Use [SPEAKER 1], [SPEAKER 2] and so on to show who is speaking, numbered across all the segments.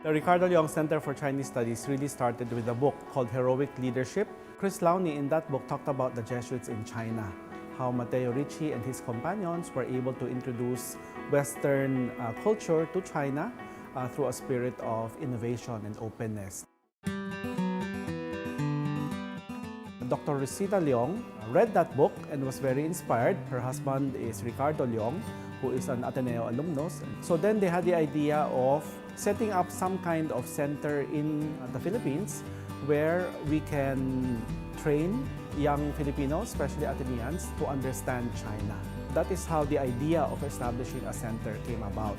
[SPEAKER 1] The Ricardo Leong Center for Chinese Studies really started with a book called Heroic Leadership. Chris Lowney in that book talked about the Jesuits in China, how Matteo Ricci and his companions were able to introduce Western culture to China through a spirit of innovation and openness. Dr. Rosita Leong read that book and was very inspired. Her husband is Ricardo Leong, who is an Ateneo alumnus. So then they had the idea of setting up some kind of center in the Philippines where we can train young Filipinos, especially Ateneans, to understand China. That is how the idea of establishing a center came about.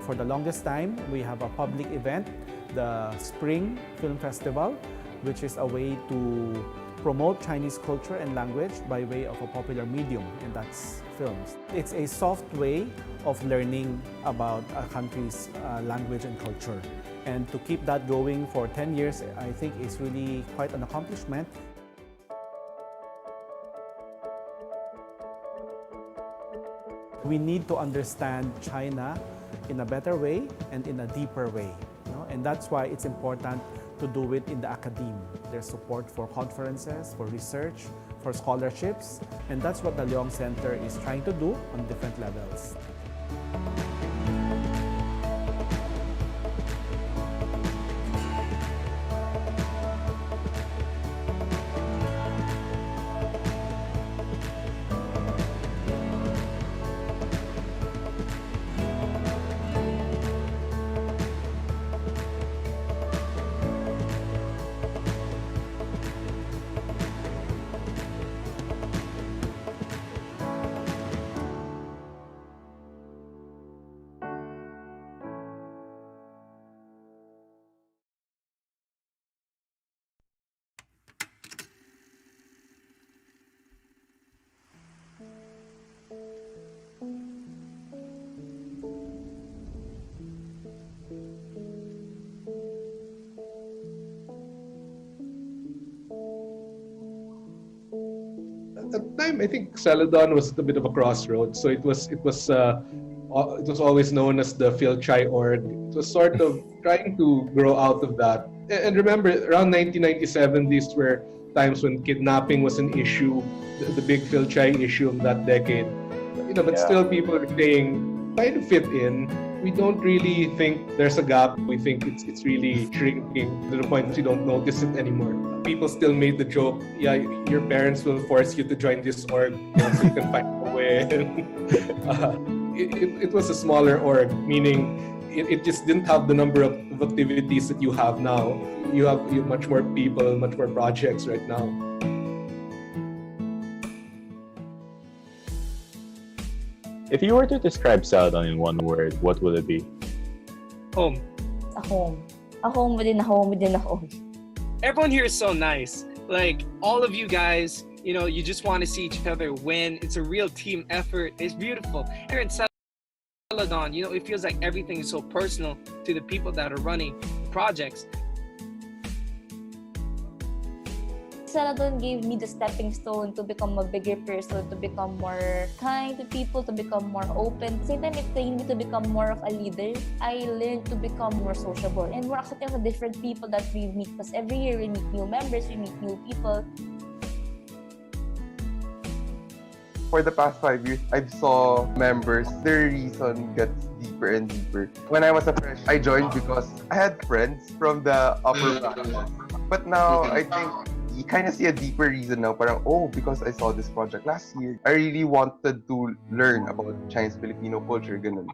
[SPEAKER 1] For the longest time, we have a public event, the Spring Film Festival, which is a way to promote Chinese culture and language by way of a popular medium, and that's films. It's a soft way of learning about a country's language and culture. And to keep that going for 10 years, I think is really quite an accomplishment. We need to understand China in a better way and in a deeper way. And that's why it's important to do it in the academe. There's support for conferences, for research, for scholarships, and that's what the Leong Center is trying to do on different levels.
[SPEAKER 2] At the time, I think Celadon was at a bit of a crossroads. So it was always known as the Phil Chai org. It was sort of trying to grow out of that. And remember, around 1997, these were times when kidnapping was an issue, the big Phil Chai issue of that decade. But still people are saying, try to fit in. We don't really think there's a gap. We think it's really shrinking to the point that we don't notice it anymore. People still made the joke, yeah, your parents will force you to join this org so you can find a way. It was a smaller org, meaning it just didn't have the number of activities that you have now. You have much more people, much more projects right now.
[SPEAKER 3] If you were to describe Celadon in one word, what would it be?
[SPEAKER 4] Home.
[SPEAKER 5] A home. A home within a home within a home.
[SPEAKER 4] Everyone here is so nice. Like, all of you guys, you just want to see each other win. It's a real team effort. It's beautiful. Here in Celadon, it feels like everything is so personal to the people that are running projects.
[SPEAKER 5] Celadon gave me the stepping stone to become a bigger person, to become more kind to people, to become more open. At the same time, it trained me to become more of a leader. I learned to become more sociable and more accepting of different people that we meet. Because every year we meet new members, we meet new people.
[SPEAKER 6] For the past 5 years, I saw members, their reason gets deeper and deeper. When I was a fresh, I joined because I had friends from the upper classes. But now, I think you kind of see a deeper reason now. Parang, because I saw this project last year, I really wanted to learn about Chinese-Filipino culture, ganun.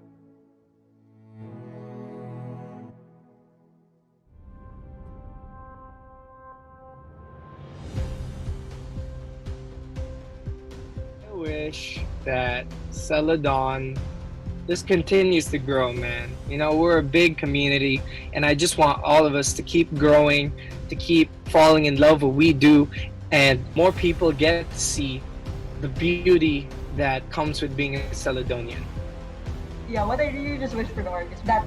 [SPEAKER 4] I wish that Celadon just continues to grow, man. We're a big community, and I just want all of us to keep growing, to keep falling in love with what we do, and more people get to see the beauty that comes with being a Celadonian.
[SPEAKER 7] Yeah, what I really just wish for the org is that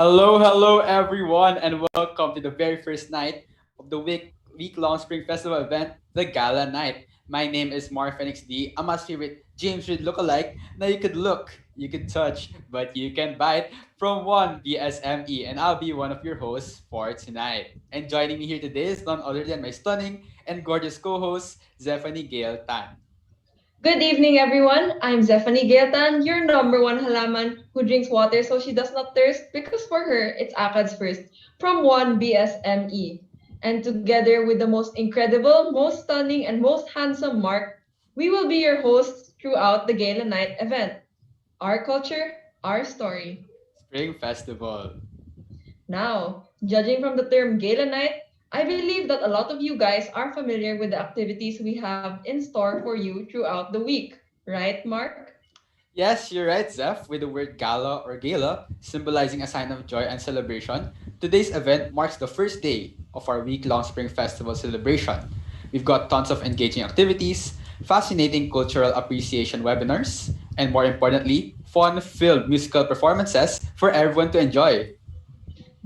[SPEAKER 8] Hello, everyone, and welcome to the very first night of the week-long Spring Festival event, the Gala Night. My name is Mar Phoenix D. I'm a favorite James Reid lookalike. Now you could look, you could touch, but you can bite from one BSME, and I'll be one of your hosts for tonight. And joining me here today is none other than my stunning and gorgeous co-host, Zephanie Gale Tan.
[SPEAKER 7] Good evening, everyone. I'm Zephanie Gaetan, your number one halaman who drinks water so she does not thirst because for her, it's ACADS first from 1BSME. And together with the most incredible, most stunning, and most handsome Mark, we will be your hosts throughout the Gala Night event. Our culture, our story.
[SPEAKER 8] Spring Festival.
[SPEAKER 7] Now, judging from the term Gala Night, I believe that a lot of you guys are familiar with the activities we have in store for you throughout the week. Right, Mark?
[SPEAKER 8] Yes, you're right, Zeph, with the word gala or gala symbolizing a sign of joy and celebration. Today's event marks the first day of our week long Spring Festival celebration. We've got tons of engaging activities, fascinating cultural appreciation webinars, and more importantly, fun filled musical performances for everyone to enjoy.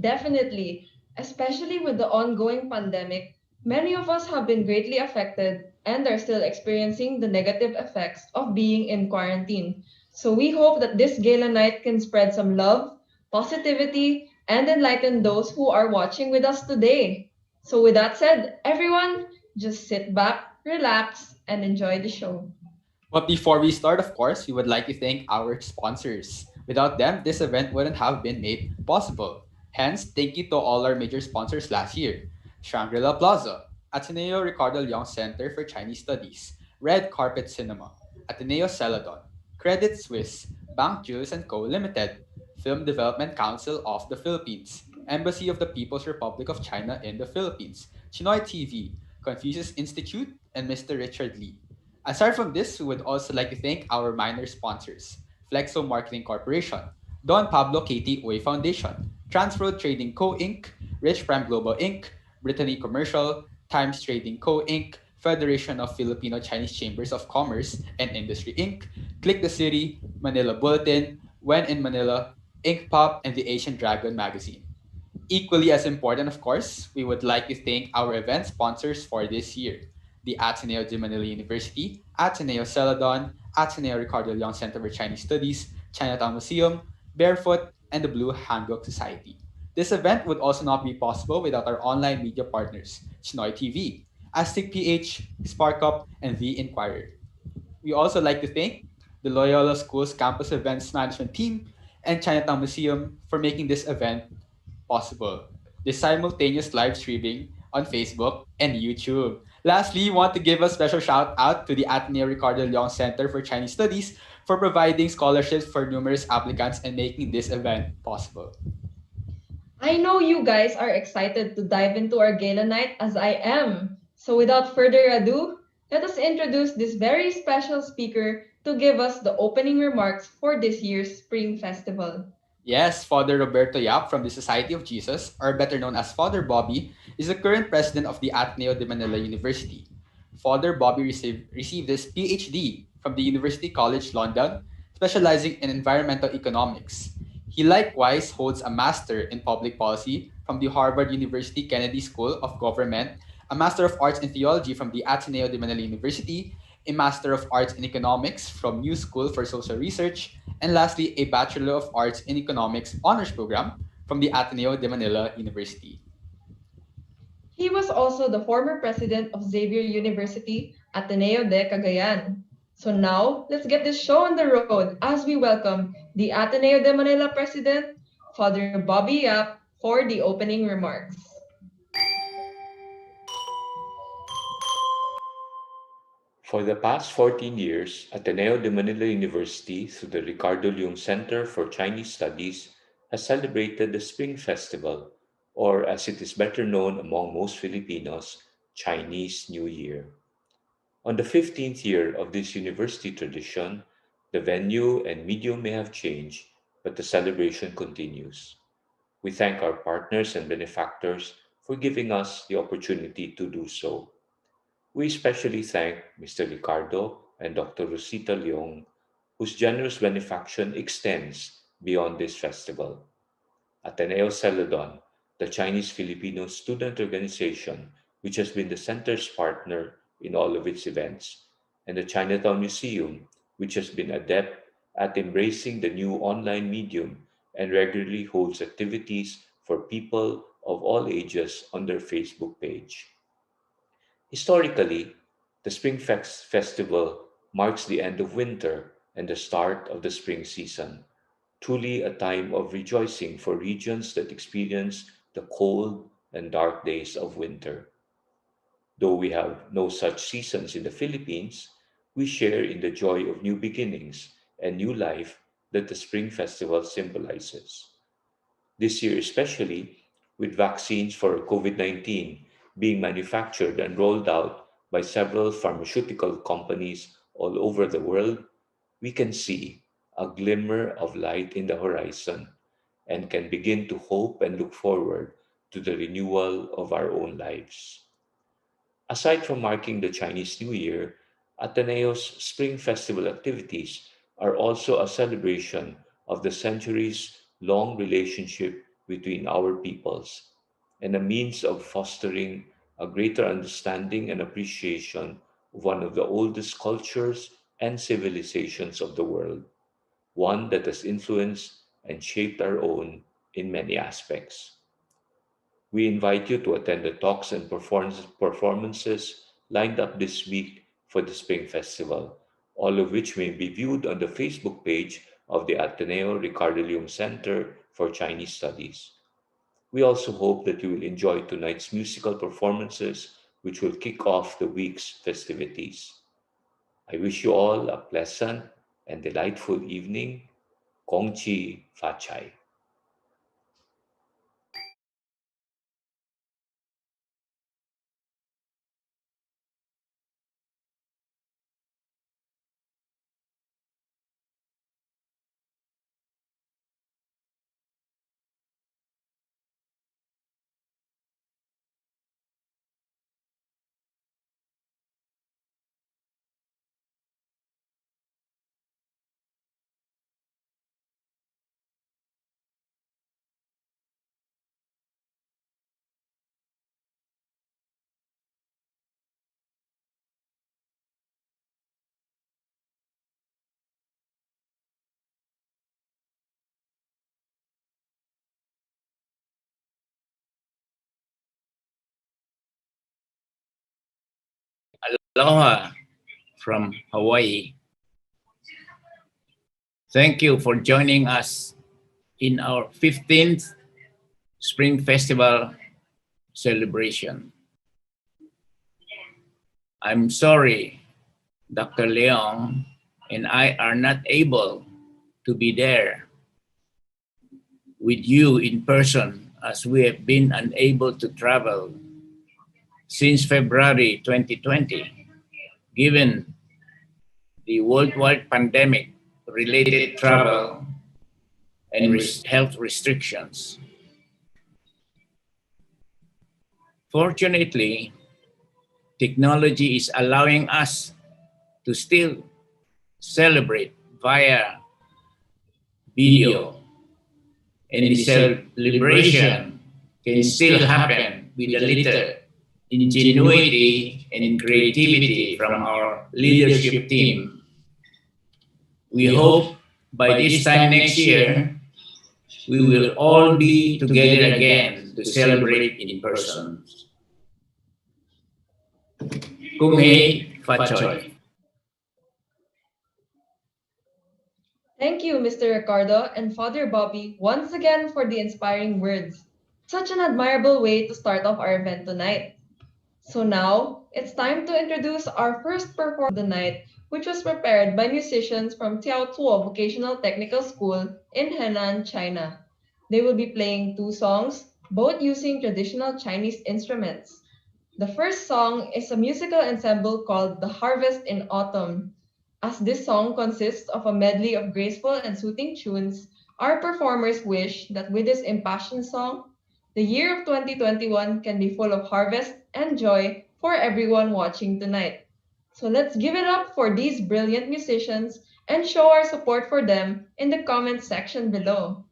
[SPEAKER 7] Definitely, especially with the ongoing pandemic, many of us have been greatly affected and are still experiencing the negative effects of being in quarantine. So we hope that this gala night can spread some love, positivity, and enlighten those who are watching with us today. So with that said, everyone, just sit back, relax, and enjoy the show.
[SPEAKER 8] But before we start, of course, we would like to thank our sponsors. Without them, this event wouldn't have been made possible. Hence, thank you to all our major sponsors last year: Shangri-La Plaza, Ateneo Ricardo Leong Center for Chinese Studies, Red Carpet Cinema, Ateneo Celadon, Credit Suisse, Bank Julius and Co. Limited, Film Development Council of the Philippines, Embassy of the People's Republic of China in the Philippines, Chinoy TV, Confucius Institute, and Mr. Richard Lee. Aside from this, we would also like to thank our minor sponsors: Flexo Marketing Corporation, Don Pablo Katie Uy Foundation, Transroad Trading Co. Inc., Rich Prime Global Inc., Brittany Commercial, Times Trading Co. Inc., Federation of Filipino Chinese Chambers of Commerce and Industry Inc., Click the City, Manila Bulletin, When in Manila, Ink Pop, and the Asian Dragon magazine. Equally as important, of course, we would like to thank our event sponsors for this year: the Ateneo de Manila University, Ateneo Celadon, Ateneo Ricardo Leong Center for Chinese Studies, Chinatown Museum, Barefoot, and the Blue Handbook Society. This event would also not be possible without our online media partners: Chinoy TV, Aztec PH, SparkUp, and The Inquirer. We also like to thank the Loyola School's Campus Events Management Team and Chinatown Museum for making this event possible. The simultaneous live streaming on Facebook and YouTube. Lastly, we want to give a special shout out to the Ateneo Ricardo Leong Center for Chinese Studies for providing scholarships for numerous applicants and making this event possible.
[SPEAKER 7] I know you guys are excited to dive into our gala night as I am. So without further ado, let us introduce this very special speaker to give us the opening remarks for this year's Spring Festival.
[SPEAKER 8] Yes, Father Roberto Yap from the Society of Jesus, or better known as Father Bobby, is the current president of the Ateneo de Manila University. Father Bobby received his PhD from the University College London, specializing in environmental economics. He likewise holds a Master in Public Policy from the Harvard University Kennedy School of Government, a Master of Arts in Theology from the Ateneo de Manila University, a Master of Arts in Economics from New School for Social Research, and lastly, a Bachelor of Arts in Economics honors program from the Ateneo de Manila University.
[SPEAKER 7] He was also the former president of Xavier University, Ateneo de Cagayan. So now, let's get this show on the road as we welcome the Ateneo de Manila president, Father Bobby Yap, for the opening remarks.
[SPEAKER 9] For the past 14 years, Ateneo de Manila University, through the Ricardo Leung Center for Chinese Studies, has celebrated the Spring Festival, or as it is better known among most Filipinos, Chinese New Year. On the 15th year of this university tradition, the venue and medium may have changed, but the celebration continues. We thank our partners and benefactors for giving us the opportunity to do so. We especially thank Mr. Ricardo and Dr. Rosita Leong, whose generous benefaction extends beyond this festival. Ateneo Celadon, the Chinese Filipino student organization, which has been the center's partner in all of its events, and the Chinatown Museum, which has been adept at embracing the new online medium and regularly holds activities for people of all ages on their Facebook page. Historically, the Festival marks the end of winter and the start of the spring season, truly a time of rejoicing for regions that experience the cold and dark days of winter. Though we have no such seasons in the Philippines, we share in the joy of new beginnings and new life that the Spring Festival symbolizes. This year, especially with vaccines for COVID 19 being manufactured and rolled out by several pharmaceutical companies all over the world, we can see a glimmer of light in the horizon and can begin to hope and look forward to the renewal of our own lives. Aside from marking the Chinese New Year, Ateneo's Spring Festival activities are also a celebration of the centuries long relationship between our peoples and a means of fostering a greater understanding and appreciation of one of the oldest cultures and civilizations of the world, one that has influenced and shaped our own in many aspects. We invite you to attend the talks and performances lined up this week for the Spring Festival, all of which may be viewed on the Facebook page of the Ateneo Ricardo Leung Center for Chinese Studies. We also hope that you will enjoy tonight's musical performances, which will kick off the week's festivities. I wish you all a pleasant and delightful evening. Gong Chi Fa Chai.
[SPEAKER 10] Aloha from Hawaii. Thank you for joining us in our 15th Spring Festival celebration. I'm sorry Dr. Leong and I are not able to be there with you in person as we have been unable to travel since February 2020, given the worldwide pandemic related travel and health restrictions. Fortunately, technology is allowing us to still celebrate via video, and the celebration can still happen with a little ingenuity and creativity from our leadership team. We hope by this time next year, we will all be together again to celebrate in person. Kung hei, fa choi.
[SPEAKER 7] Thank you, Mr. Ricardo and Father Bobby, once again for the inspiring words. Such an admirable way to start off our event tonight. So now, it's time to introduce our first performance of the night, which was prepared by musicians from Tuo Vocational Technical School in Henan, China. They will be playing two songs, both using traditional Chinese instruments. The first song is a musical ensemble called The Harvest in Autumn. As this song consists of a medley of graceful and soothing tunes, our performers wish that with this impassioned song, the year of 2021 can be full of harvest and joy for everyone watching tonight. So let's give it up for these brilliant musicians and show our support for them in the comment section below.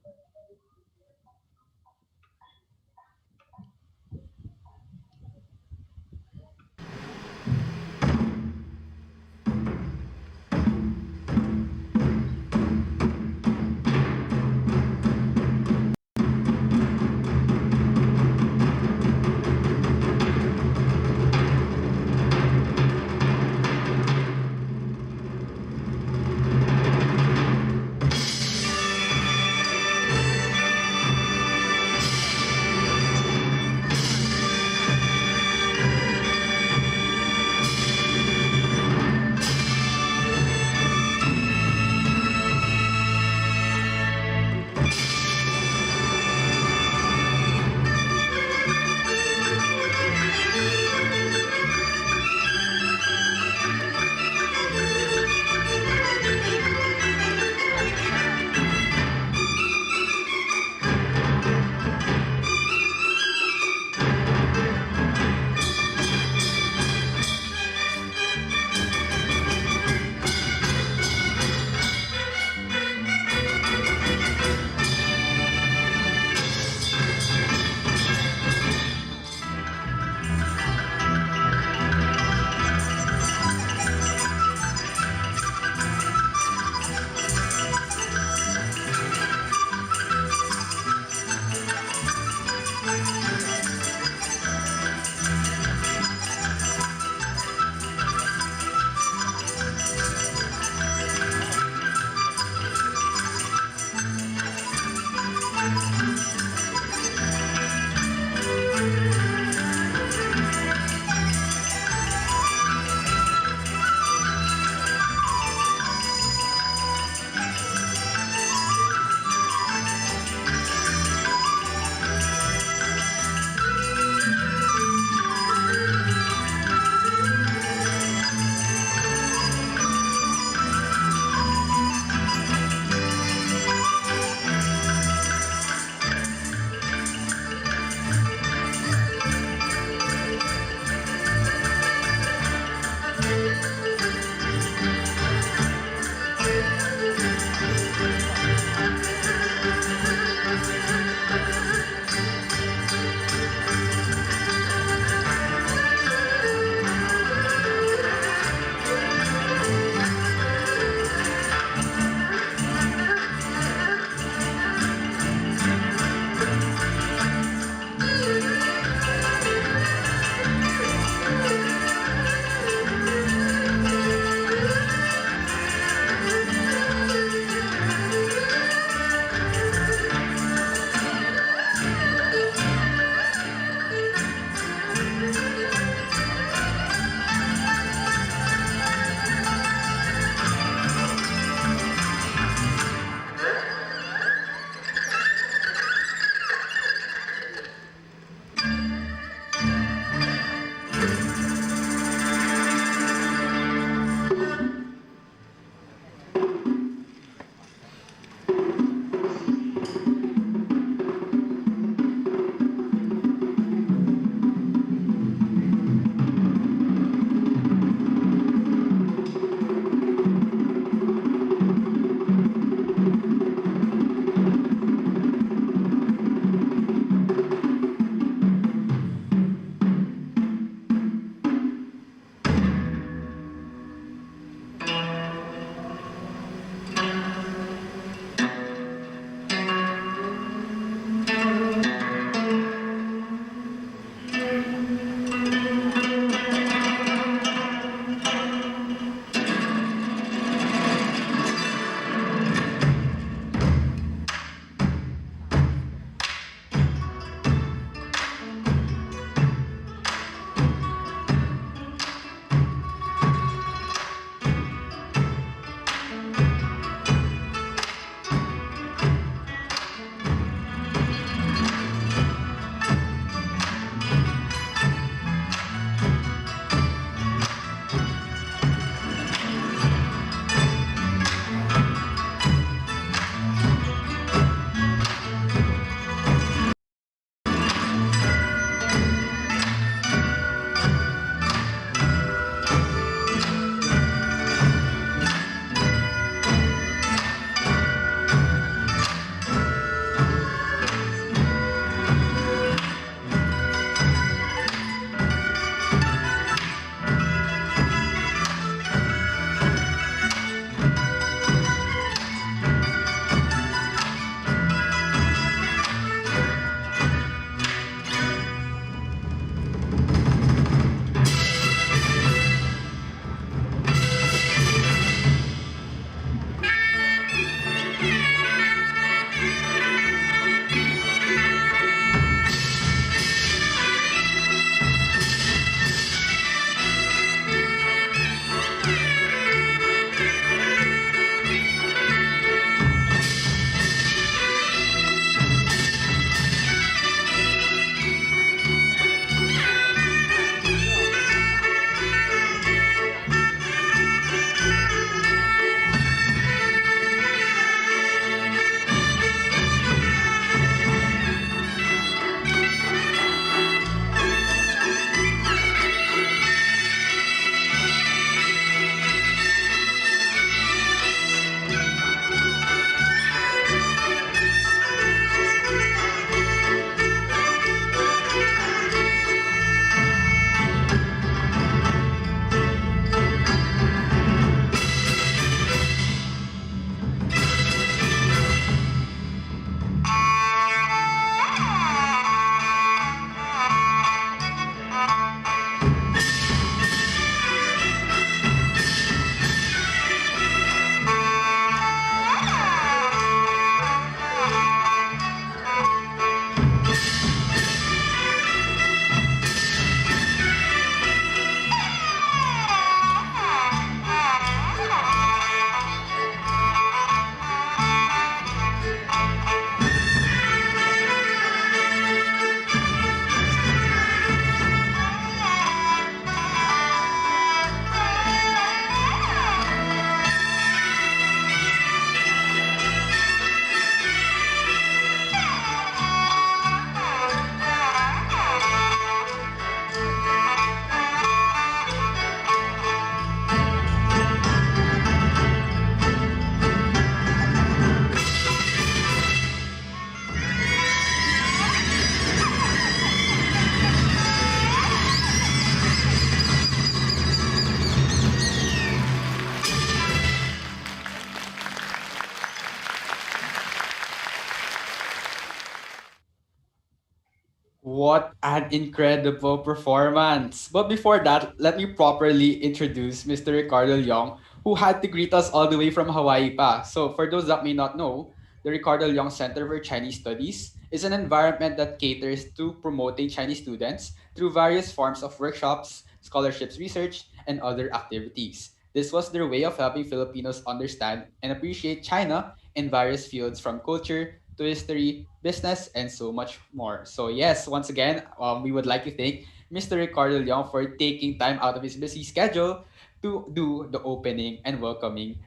[SPEAKER 8] What an incredible performance. But before that, let me properly introduce Mr. Ricardo Leong, who had to greet us all the way from Hawaii pa. So for those that may not know, the Ricardo Leong Center for Chinese Studies is an environment that caters to promoting Chinese students through various forms of workshops, scholarships, research, and other activities. This was their way of helping Filipinos understand and appreciate China in various fields from culture to history, business, and so much more. So, yes, once again, we would like to thank Mr. Ricardo Leong for taking time out of his busy schedule to do the opening and welcoming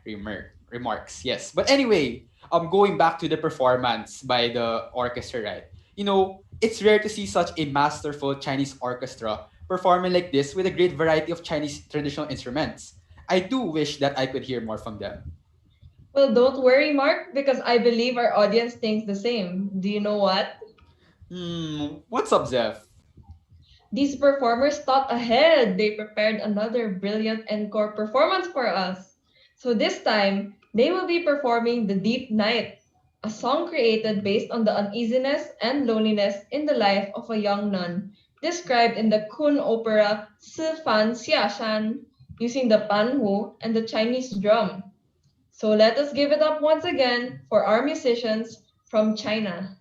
[SPEAKER 8] remarks. Yes, but anyway, going back to the performance by the orchestra, right? It's rare to see such a masterful Chinese orchestra performing like this with a great variety of Chinese traditional instruments. I do wish that I could hear more from them.
[SPEAKER 7] Well, don't worry, Mark, because I believe our audience thinks the same. Do you know what?
[SPEAKER 8] What's up, Zeph?
[SPEAKER 7] These performers thought ahead. They prepared another brilliant encore performance for us. So this time, they will be performing The Deep Night, a song created based on the uneasiness and loneliness in the life of a young nun, described in the Kun opera Si Fan Xia Shan, using the panhu and the Chinese drum. So let us give it up once again for our musicians from China.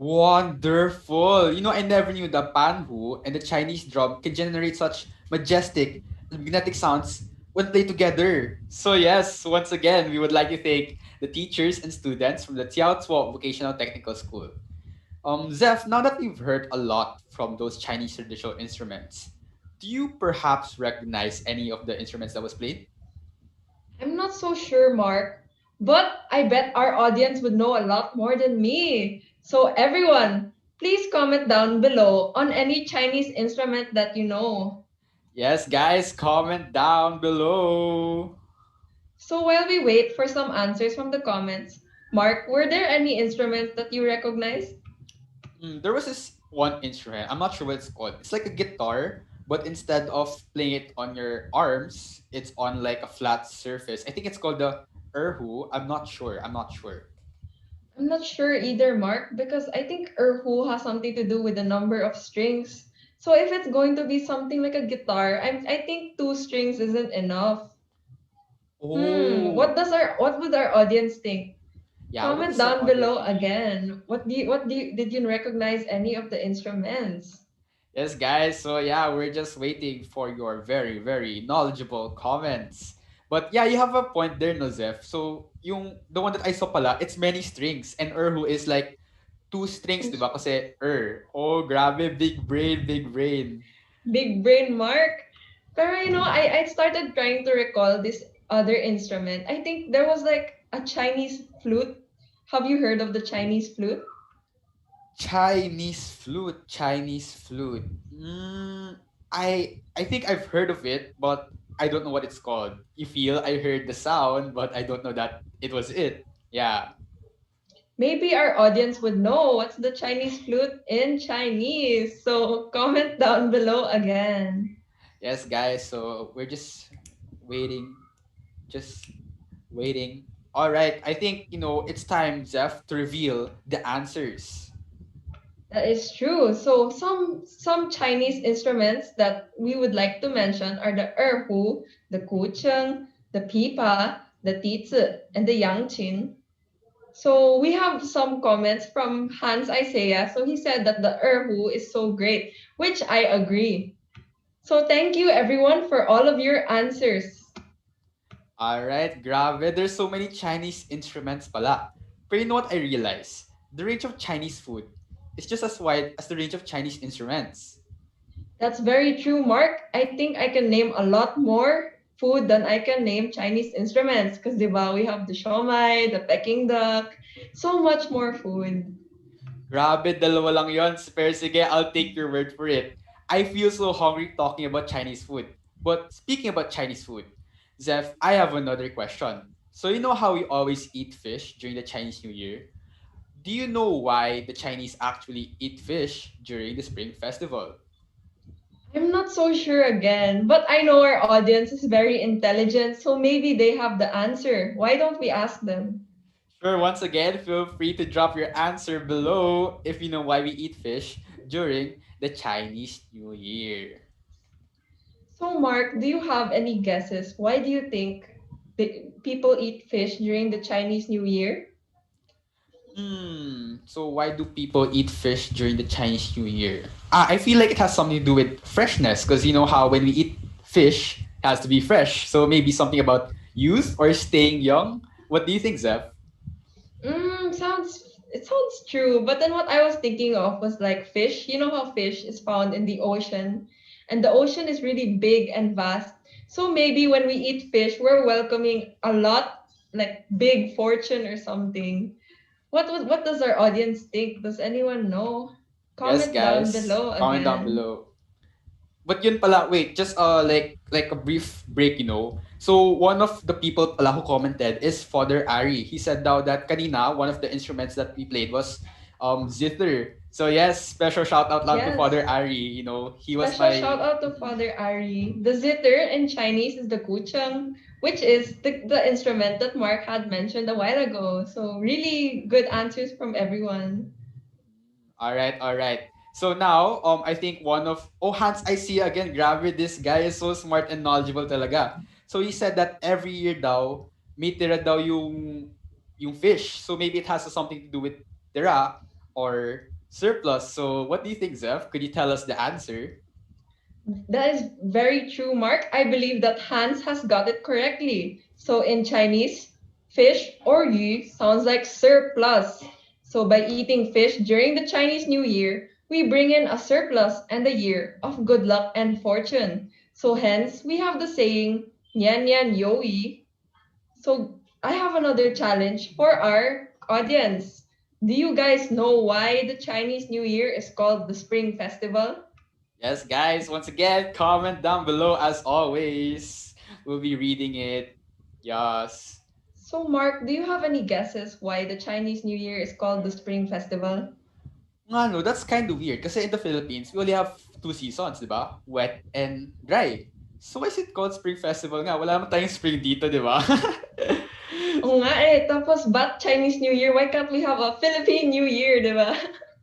[SPEAKER 8] Wonderful. I never knew the panhu and the Chinese drum can generate such majestic magnetic sounds when played together. So yes, once again, we would like to thank the teachers and students from the Tiao Tuo Vocational Technical School. Zeph, now that we've heard a lot from those Chinese traditional instruments, do you perhaps recognize any of the instruments that was played?
[SPEAKER 7] I'm not so sure, Mark, but I bet our audience would know a lot more than me. So, everyone, please comment down below on any Chinese instrument that you know.
[SPEAKER 8] Yes, guys, comment down below.
[SPEAKER 7] So, while we wait for some answers from the comments, Mark, were there any instruments that you recognize?
[SPEAKER 8] There was this one instrument. I'm not sure what it's called. It's like a guitar, but instead of playing it on your arms, it's on like a flat surface. I think it's called the erhu. I'm not sure. I'm not sure.
[SPEAKER 7] I'm not sure either, Mark, because I think erhu has something to do with the number of strings. So if it's going to be something like a guitar, I think two strings isn't enough.
[SPEAKER 8] Oh,
[SPEAKER 7] What would our audience think?
[SPEAKER 8] yeah. What
[SPEAKER 7] Comment
[SPEAKER 8] does our
[SPEAKER 7] down
[SPEAKER 8] audience
[SPEAKER 7] below
[SPEAKER 8] think?
[SPEAKER 7] again. Did you recognize any of the instruments?
[SPEAKER 8] Yes, guys. So yeah, we're just waiting for your very, very knowledgeable comments. But yeah, you have a point there, Nozef. So the one that I saw pala, it's many strings, and erhu is like two strings, di ba? Kasi Oh, grabe, big brain, big brain.
[SPEAKER 7] Big brain, Mark. Pero I started trying to recall this other instrument. I think there was like a Chinese flute. Have you heard of the Chinese flute?
[SPEAKER 8] Chinese flute, Chinese flute. I think I've heard of it, but I don't know what it's called. You feel I heard the sound, but I don't know that it was it. Yeah.
[SPEAKER 7] Maybe our audience would know what's the Chinese flute in Chinese. So comment down below again.
[SPEAKER 8] Yes, guys. So we're waiting, just waiting. All right. I think it's time, Zeph, to reveal the answers.
[SPEAKER 7] That is true. So some Chinese instruments that we would like to mention are the erhu, the kucheng, the pipa, the tizi, and the yangqin. So we have some comments from Hans Isaiah. So he said that the erhu is so great, which I agree. So thank you everyone for all of your answers.
[SPEAKER 8] All right, grabe. There's so many Chinese instruments pala. But you know what I realized? The range of Chinese food is just as wide as the range of Chinese instruments.
[SPEAKER 7] That's very true, Mark. I think I can name a lot more food than I can name Chinese instruments because we have the shomai, the Peking duck, so much more food.
[SPEAKER 8] Grabe, dalawa lang yon. Pero sige, I'll take your word for it. I feel so hungry talking about Chinese food. But speaking about Chinese food, Zeph, I have another question. So you know how we always eat fish during the Chinese New Year? Do you know why the Chinese actually eat fish during the Spring Festival?
[SPEAKER 7] I'm not so sure again, but I know our audience is very intelligent, so maybe they have the answer. Why don't we ask them?
[SPEAKER 8] Sure, once again, feel free to drop your answer below if you know why we eat fish during the Chinese New Year.
[SPEAKER 7] So, Mark, do you have any guesses? Why do you think people eat fish during the Chinese New Year?
[SPEAKER 8] So why do people eat fish during the Chinese New Year? I feel like it has something to do with freshness because you know how when we eat fish, it has to be fresh. So maybe something about youth or staying young. What do you think, Zeph?
[SPEAKER 7] Sounds true. But then what I was thinking of was like fish. You know how fish is found in the ocean, and the ocean is really big and vast. So maybe when we eat fish, we're welcoming a lot, like big fortune or something. What does our audience think? Does anyone know?
[SPEAKER 8] Yes,
[SPEAKER 7] Comment down
[SPEAKER 8] guys,
[SPEAKER 7] below
[SPEAKER 8] comment down
[SPEAKER 7] again.
[SPEAKER 8] below. But yun pala, wait, just like a brief break. So one of the people pala who commented is Father Ari. He said daw that kanina one of the instruments that we played was zither. So yes, special shout out lang to
[SPEAKER 7] Yes.
[SPEAKER 8] Father Ari. He was
[SPEAKER 7] Special shout
[SPEAKER 8] my
[SPEAKER 7] out to Father Ari. The zither in Chinese is the kucheng, which is the instrument that Mark had mentioned a while ago. So really good answers from everyone.
[SPEAKER 8] All right, all right. So now, I think one of Hans, I see again. Grabe, this guy is so smart and knowledgeable talaga. So he said that every year daw, may tira daw yung fish. So maybe it has something to do with tira or Surplus. So what do you think, Zeph? Could you tell us the answer?
[SPEAKER 7] That is very true, Mark. I believe that Hans has got it correctly. So in Chinese, fish or yu sounds like surplus. So by eating fish during the Chinese New Year, we bring in a surplus and a year of good luck and fortune. So hence, we have the saying, Nian Nian Yo Yi. So I have another challenge for our audience. Do you guys know why the Chinese New Year is called the Spring Festival?
[SPEAKER 8] Yes, guys, once again, comment down below as always. We'll be reading it. Yes.
[SPEAKER 7] So, Mark, do you have any guesses why the Chinese New Year is called the Spring Festival?
[SPEAKER 8] Nga no, that's kind of weird kasi in the Philippines, we only have two seasons, di ba? Wet and dry. So why is it called Spring Festival nga? Wala naman tayong spring dito, di ba?
[SPEAKER 7] Oo nga eh. Tapos, but Chinese New Year? Why can't we have a Philippine New Year, di ba?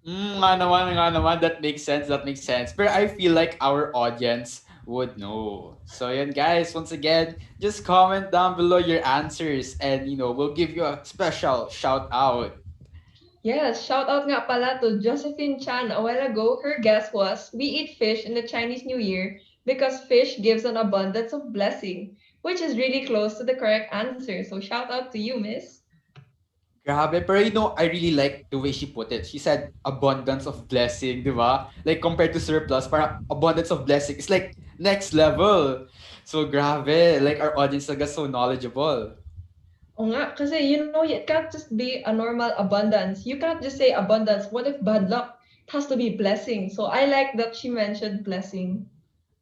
[SPEAKER 8] Nga naman. That makes sense. But I feel like our audience would know. So yun guys, once again, just comment down below your answers and we'll give you a special shout out.
[SPEAKER 7] Yes, shout out nga pala to Josephine Chan a while ago. Her guess was, we eat fish in the Chinese New Year because fish gives an abundance of blessing, which is really close to the correct answer. So shout out to you, miss.
[SPEAKER 8] Grabe, pero I really like the way she put it. She said abundance of blessing, di ba? Like compared to surplus, para abundance of blessing. It's like next level. So grabe, like our audience is so knowledgeable.
[SPEAKER 7] Oo nga, kasi it can't just be a normal abundance. You can't just say abundance. What if bad luck? It has to be blessing. So I like that she mentioned blessing.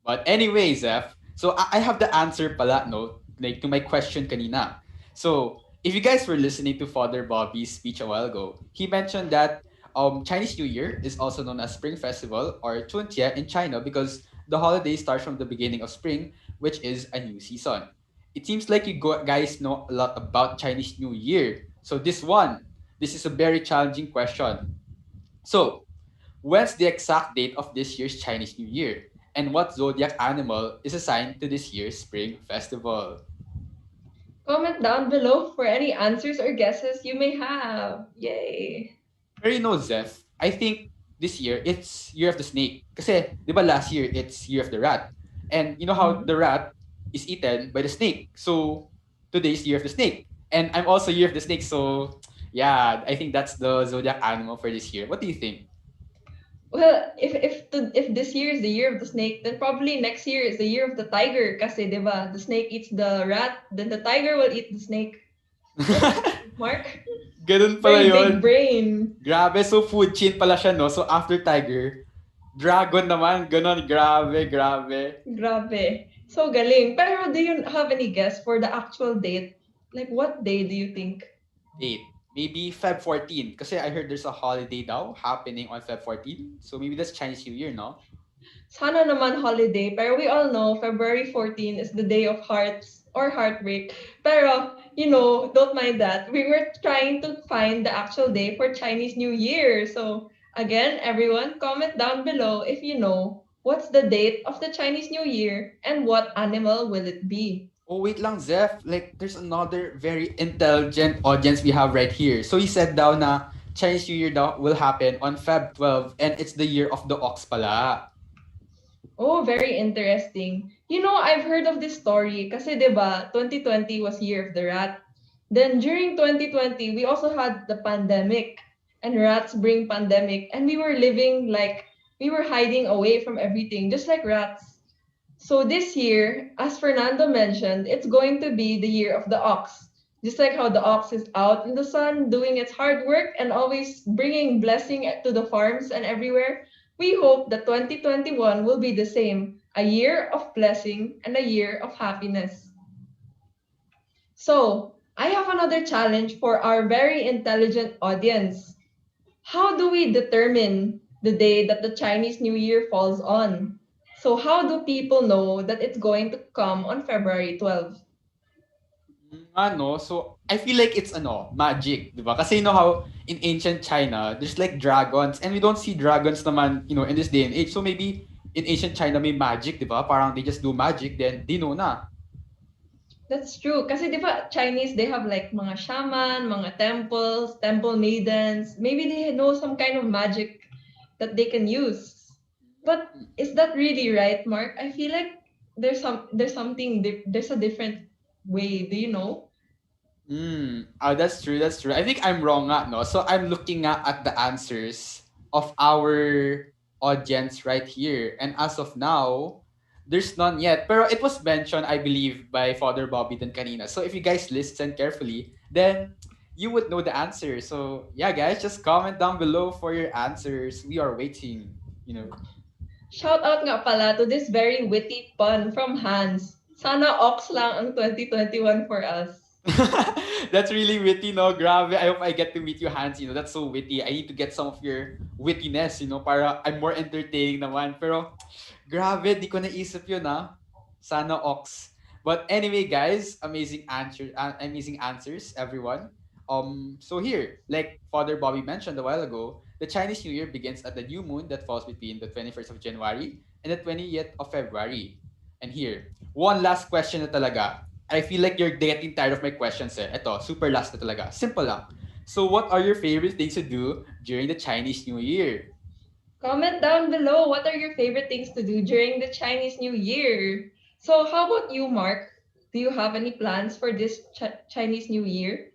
[SPEAKER 8] But anyway, Zeph, so I have the answer pala, no? Like to my question kanina. So, if you guys were listening to Father Bobby's speech a while ago, he mentioned that Chinese New Year is also known as Spring Festival or Chuntia in China because the holiday starts from the beginning of spring, which is a new season. It seems like you guys know a lot about Chinese New Year. So this is a very challenging question. So, when's the exact date of this year's Chinese New Year? And what zodiac animal is assigned to this year's Spring Festival?
[SPEAKER 7] Comment down below for any answers or guesses you may have. Yay!
[SPEAKER 8] Pero Zeph, I think this year it's Year of the Snake. Kasi, di ba last year it's Year of the Rat? And you know how the rat is eaten by the snake. So, today's Year of the Snake. And I'm also Year of the Snake, so yeah, I think that's the zodiac animal for this year. What do you think?
[SPEAKER 7] Well, if this year is the year of the snake, then probably next year is the year of the tiger. Kasi, di ba, the snake eats the rat, then the tiger will eat the snake. Mark?
[SPEAKER 8] Ganun pala
[SPEAKER 7] Very
[SPEAKER 8] yun.
[SPEAKER 7] big brain.
[SPEAKER 8] Grabe, so food chain pala siya, no? So after tiger, dragon naman. Ganon, grabe.
[SPEAKER 7] Grabe. So galing. Pero do you have any guess for the actual date? Like, what day do you think?
[SPEAKER 8] Date. Maybe Feb 14. Kasi I heard there's a holiday daw happening on Feb 14. So maybe that's Chinese New Year, no?
[SPEAKER 7] Sana naman holiday, pero we all know February 14 is the day of hearts or heartbreak. Pero, don't mind that. We were trying to find the actual day for Chinese New Year. So, again, everyone, comment down below if you know what's the date of the Chinese New Year and what animal will it be.
[SPEAKER 8] Oh, wait lang, Zeph. Like, there's another very intelligent audience we have right here. So he said daw na Chinese New Year daw will happen on Feb 12 and it's the year of the ox pala.
[SPEAKER 7] Oh, very interesting. I've heard of this story kasi 'di ba, 2020 was year of the rat. Then during 2020, we also had the pandemic and rats bring pandemic and we were living like we were hiding away from everything just like rats. So this year, as Fernando mentioned, it's going to be the year of the ox. Just like how the ox is out in the sun doing its hard work and always bringing blessing to the farms and everywhere, we hope that 2021 will be the same, a year of blessing and a year of happiness. So, I have another challenge for our very intelligent audience. How do we determine the day that the Chinese New Year falls on? So how do people know that it's going to come on February 12?
[SPEAKER 8] So I feel like it's magic, di ba? Kasi you know how in ancient China, there's like dragons and we don't see dragons naman, in this day and age. So maybe in ancient China may magic, di ba? Parang they just do magic, then di know na.
[SPEAKER 7] That's true. Kasi di ba Chinese, they have like mga shaman, mga temples, temple maidens. Maybe they know some kind of magic that they can use. But is that really right, Mark? I feel like there's a different way. Do you know?
[SPEAKER 8] That's true. That's true. I think I'm wrong, nga, no? So I'm looking at the answers of our audience right here, and as of now, there's none yet. Pero it was mentioned, I believe, by Father Bobby dan kanina. So if you guys listen carefully, then you would know the answer. So yeah, guys, just comment down below for your answers. We are waiting. You know.
[SPEAKER 7] Shout out nga pala to this very witty pun from Hans. Sana ox lang ang 2021 for us.
[SPEAKER 8] That's really witty, no? Grabe. I hope I get to meet you, Hans. You know, that's so witty. I need to get some of your wittiness, you know, para I'm more entertaining naman. Pero, grabe, di ko naisip yun, ah. Sana ox. But anyway, guys, amazing answers, everyone. So here, like Father Bobby mentioned a while ago, the Chinese New Year begins at the new moon that falls between the 21st of January and the 20th of February. And here, one last question na talaga. I feel like you're getting tired of my questions eh. Ito, super last na talaga. Simple lang. So what are your favorite things to do during the Chinese New Year?
[SPEAKER 7] Comment down below what are your favorite things to do during the Chinese New Year. So how about you, Mark? Do you have any plans for this Chinese New Year?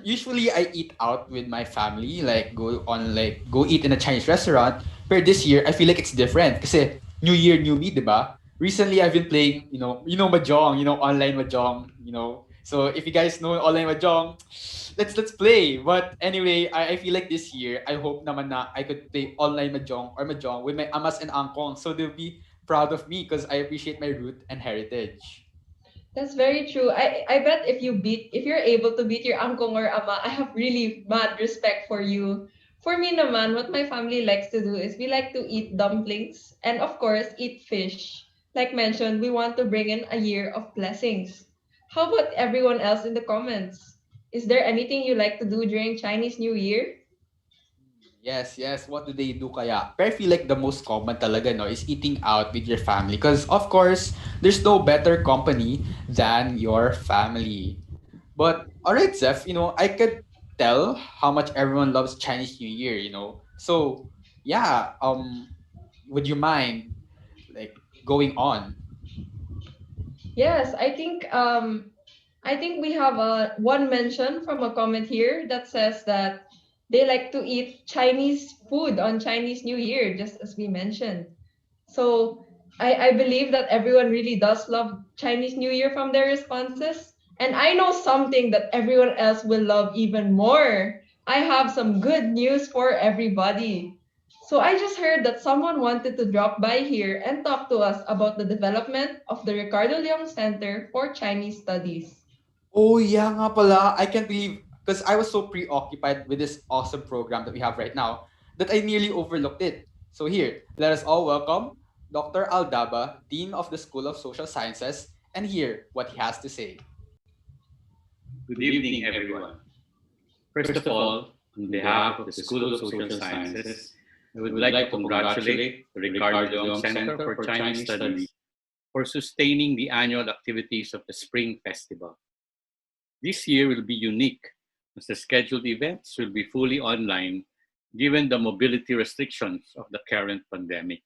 [SPEAKER 8] Usually I eat out with my family, go eat in a Chinese restaurant. But this year I feel like it's different kasi New Year, new me, 'di ba? Recently I've been playing, mahjong, online mahjong, So if you guys know online mahjong, let's play. But anyway, I feel like this year I hope naman na I could play online mahjong with my amas and angkong, so they'll be proud of me because I appreciate my root and heritage.
[SPEAKER 7] That's very true. I bet if you're able to beat your angkong or ama, I have really mad respect for you. For me naman, what my family likes to do is we like to eat dumplings and of course eat fish. Like mentioned, we want to bring in a year of blessings. How about everyone else in the comments? Is there anything you like to do during Chinese New Year?
[SPEAKER 8] Yes, yes. What do they do kaya? Pero I feel like the most common talaga, no, is eating out with your family. Because, of course, there's no better company than your family. But, alright, Zeph, I could tell how much everyone loves Chinese New Year, So, yeah, would you mind, like, going on?
[SPEAKER 7] Yes, I think we have one mention from a comment here that says that they like to eat Chinese food on Chinese New Year, just as we mentioned. So I believe that everyone really does love Chinese New Year from their responses. And I know something that everyone else will love even more. I have some good news for everybody. So I just heard that someone wanted to drop by here and talk to us about the development of the Ricardo Leong Center for Chinese Studies.
[SPEAKER 8] Oh, yeah nga pala. I can't believe, because I was so preoccupied with this awesome program that we have right now that I nearly overlooked it. So here, let us all welcome Dr. Aldaba, Dean of the School of Social Sciences, and hear what he has to say.
[SPEAKER 11] Good evening, everyone. First of all, on behalf of the School of Social Sciences, I would like to congratulate the Ricardo Leong Center for Chinese Studies for sustaining the annual activities of the Spring Festival. This year will be unique as the scheduled events will be fully online given the mobility restrictions of the current pandemic.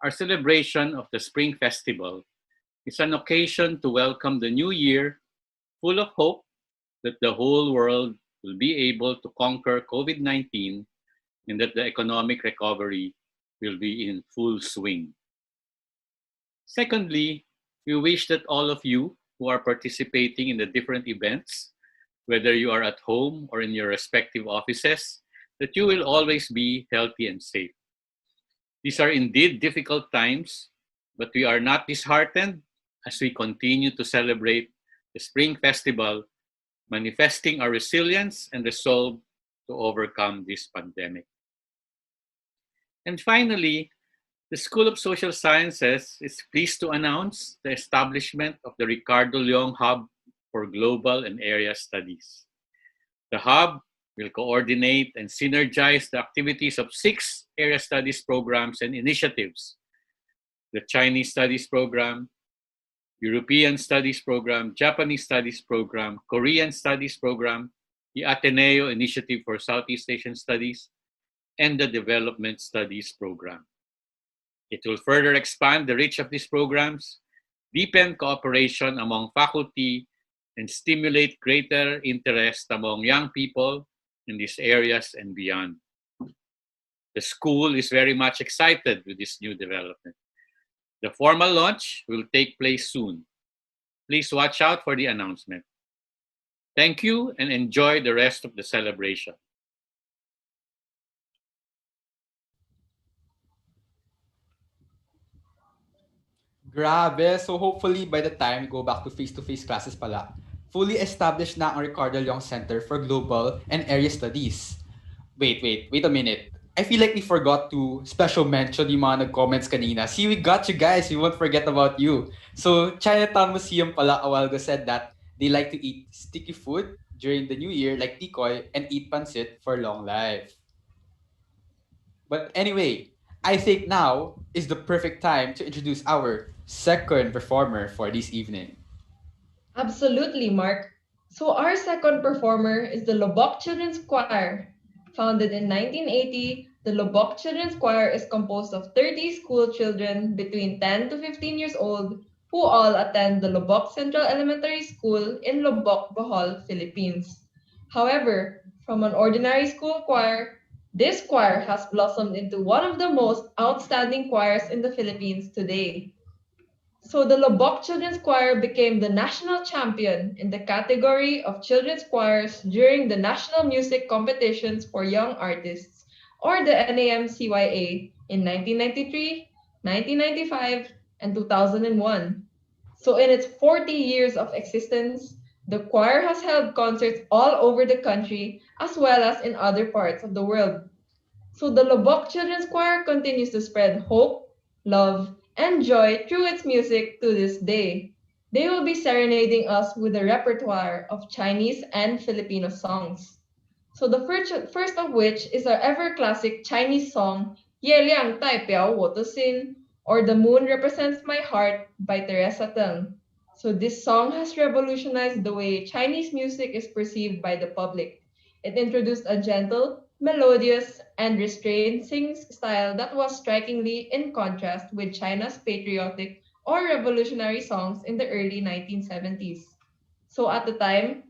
[SPEAKER 11] Our celebration of the Spring Festival is an occasion to welcome the new year full of hope that the whole world will be able to conquer COVID-19 and that the economic recovery will be in full swing. Secondly, we wish that all of you who are participating in the different events, whether you are at home or in your respective offices, that you will always be healthy and safe. These are indeed difficult times, but we are not disheartened as we continue to celebrate the Spring Festival, manifesting our resilience and resolve to overcome this pandemic. And finally, the School of Social Sciences is pleased to announce the establishment of the Ricardo Leong Hub for Global and Area Studies. The Hub will coordinate and synergize the activities of 6 area studies programs and initiatives: the Chinese Studies Program, European Studies Program, Japanese Studies Program, Korean Studies Program, the Ateneo Initiative for Southeast Asian Studies, and the Development Studies program. It will further expand the reach of these programs, deepen cooperation among faculty, and stimulate greater interest among young people in these areas and beyond. The school is very much excited with this new development. The formal launch will take place soon. Please watch out for the announcement. Thank you and enjoy the rest of the celebration.
[SPEAKER 8] Grabe. So hopefully by the time we go back to face-to-face classes pala, fully established na ang Ricardo Leong Center for Global and Area Studies. Wait a minute. I feel like we forgot to special mention yung mga nag-comments kanina. See, we got you guys. We won't forget about you. So, Chinatown Museum pala a while ago said that they like to eat sticky food during the new year like tikoy and eat pancit for long life. But anyway, I think now is the perfect time to introduce our second performer for this evening.
[SPEAKER 12] Absolutely, Mark. So our second performer is the Lobok Children's Choir. Founded in 1980, the Lobok Children's Choir is composed of 30 school children between 10 to 15 years old who all attend the Lobok Central Elementary School in Lobok, Bohol, Philippines. However, from an ordinary school choir, this choir has blossomed into one of the most outstanding choirs in the Philippines today. So the Lobok Children's Choir became the national champion in the category of children's choirs during the National Music Competitions for Young Artists, or the NAMCYA, in 1993, 1995, and 2001. So in its 40 years of existence, the choir has held concerts all over the country as well as in other parts of the world. So the Lobok Children's Choir continues to spread hope, love, and joy through its music to this day. They will be serenading us with a repertoire of Chinese and Filipino songs. So the first of which is our ever classic Chinese song, Ye Liang Tai Piao Wo To Xin, or The Moon Represents My Heart by Teresa Teng. So this song has revolutionized the way Chinese music is perceived by the public. It introduced a gentle, melodious, and restrained singing style that was strikingly in contrast with China's patriotic or revolutionary songs in the early 1970s. So at the time,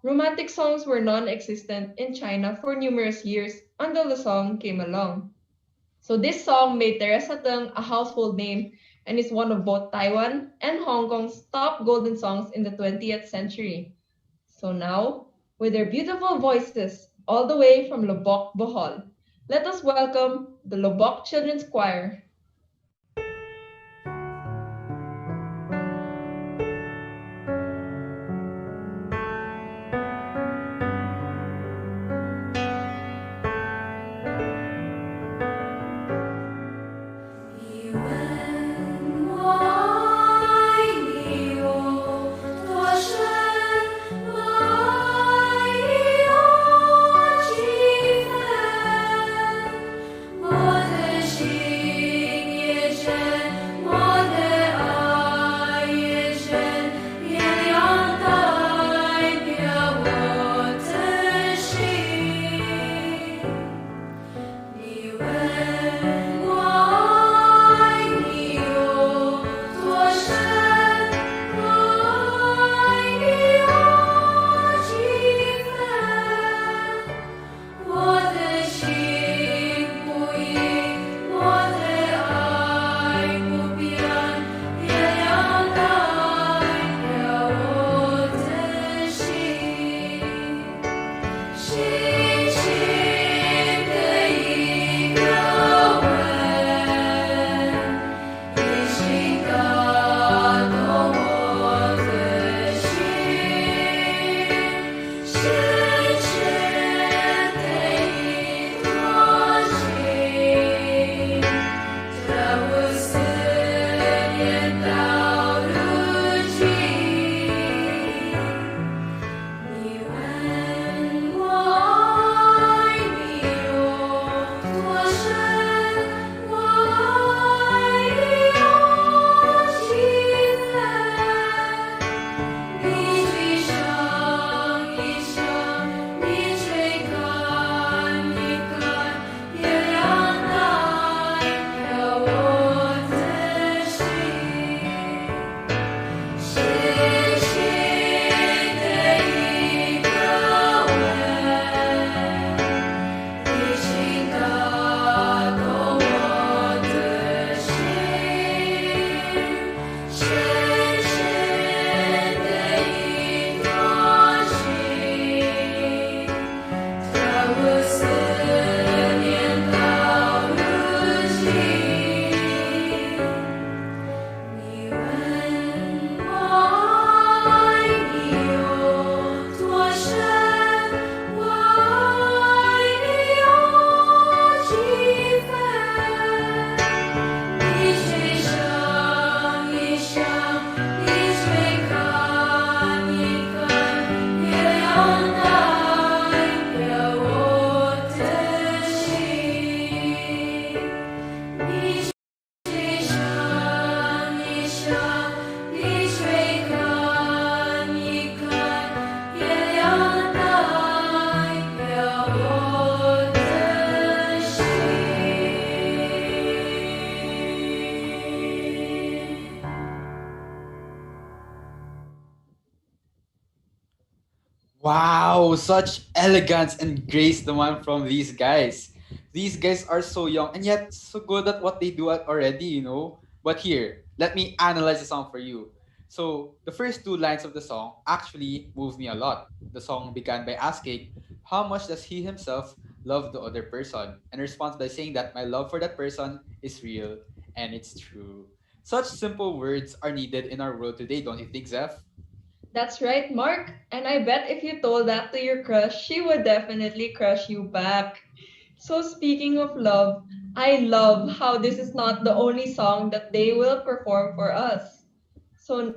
[SPEAKER 12] romantic songs were non-existent in China for numerous years until the song came along. So this song made Teresa Teng a household name and is one of both Taiwan and Hong Kong's top golden songs in the 20th century. So now, with their beautiful voices, all the way from Lobok, Bohol, let us welcome the Lobok Children's Choir.
[SPEAKER 13] She
[SPEAKER 8] Wow, such elegance and grace the one from these guys. These guys are so young and yet so good at what they do already. But here, let me analyze the song for you. So, the first two lines of the song actually moved me a lot. The song began by asking, how much does he himself love the other person? And responds by saying that my love for that person is real and it's true. Such simple words are needed in our world today, don't you think, Zeph?
[SPEAKER 12] That's right, Mark. And I bet if you told that to your crush, she would definitely crush you back. So, speaking of love, I love how this is not the only song that they will perform for us. So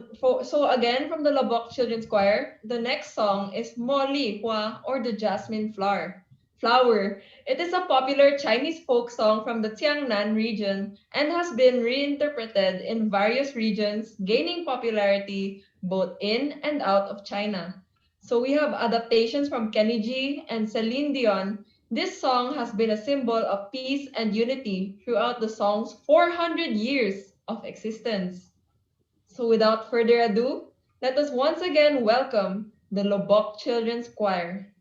[SPEAKER 12] again, from the Labok Children's Choir, the next song is Mo Li Hua, or the Jasmine Flower. Flower. It is a popular Chinese folk song from the Jiangnan region and has been reinterpreted in various regions, gaining popularity both in and out of China. So we have adaptations from Kenny G and Celine Dion. This song has been a symbol of peace and unity throughout the song's 400 years of existence. So without further ado, let us once again welcome the Lobok Children's Choir.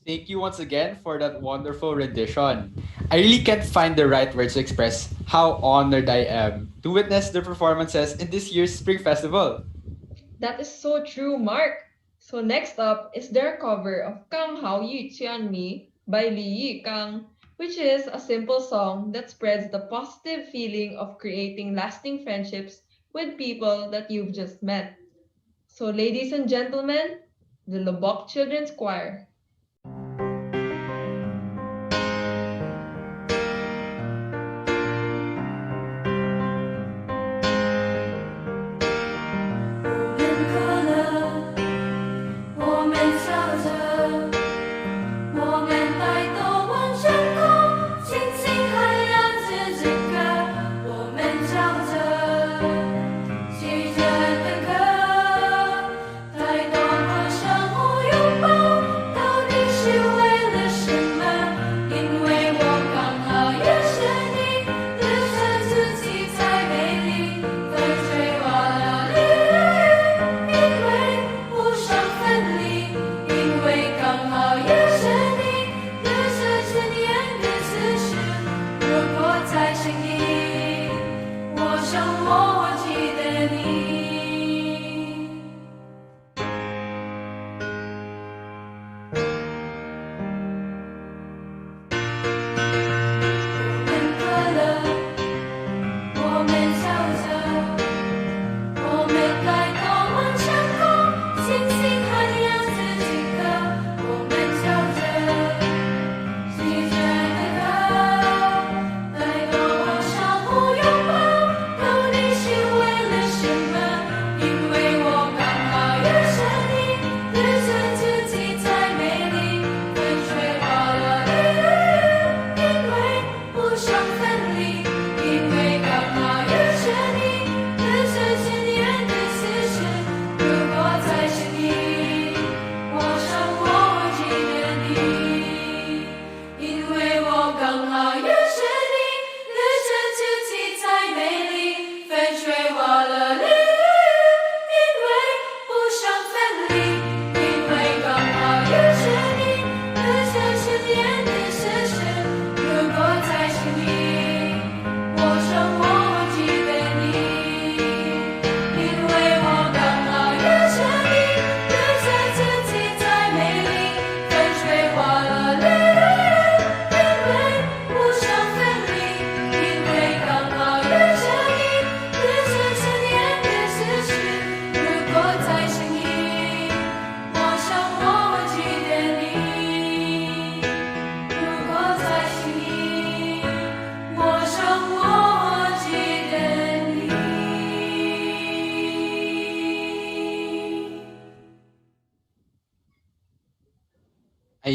[SPEAKER 8] Thank you once again for that wonderful rendition. I really can't find the right words to express how honored I am to witness the performances in this year's Spring Festival.
[SPEAKER 12] That is so true, Mark. So next up is their cover of Kang Hao Yu Qian Mi by Li Yi Kang, which is a simple song that spreads the positive feeling of creating lasting friendships with people that you've just met. So ladies and gentlemen, the Lobok Children's Choir.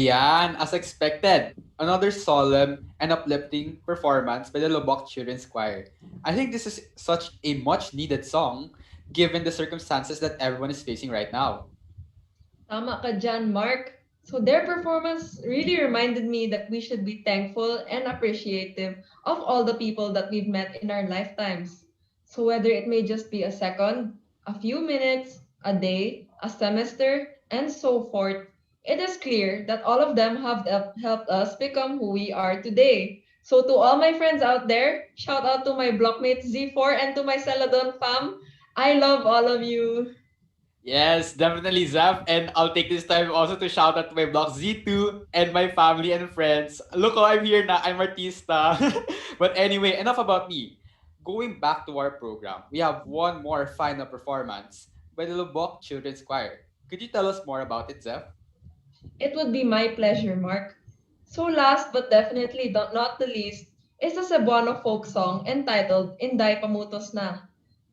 [SPEAKER 8] Ayan, as expected, another solemn and uplifting performance by the Lubbock Children's Choir. I think this is such a much needed song given the circumstances that everyone is facing right now.
[SPEAKER 12] Tama ka dyan, Mark. So their performance really reminded me that we should be thankful and appreciative of all the people that we've met in our lifetimes. So whether it may just be a second, a few minutes, a day, a semester, and so forth, it is clear that all of them have helped us become who we are today. So to all my friends out there, shout out to my blockmates Z4 and to my Celadon fam. I love all of you.
[SPEAKER 8] Yes, definitely, Zeph. And I'll take this time also to shout out to my block Z2 and my family and friends. Look, oh, I'm here now. I'm artista. But anyway, enough about me. Going back to our program, we have one more final performance by the Lubbock Children's Choir. Could you tell us more about it, Zeph?
[SPEAKER 12] It would be my pleasure, Mark. So last but definitely not the least is the Cebuano folk song entitled Inday Pamutos Na.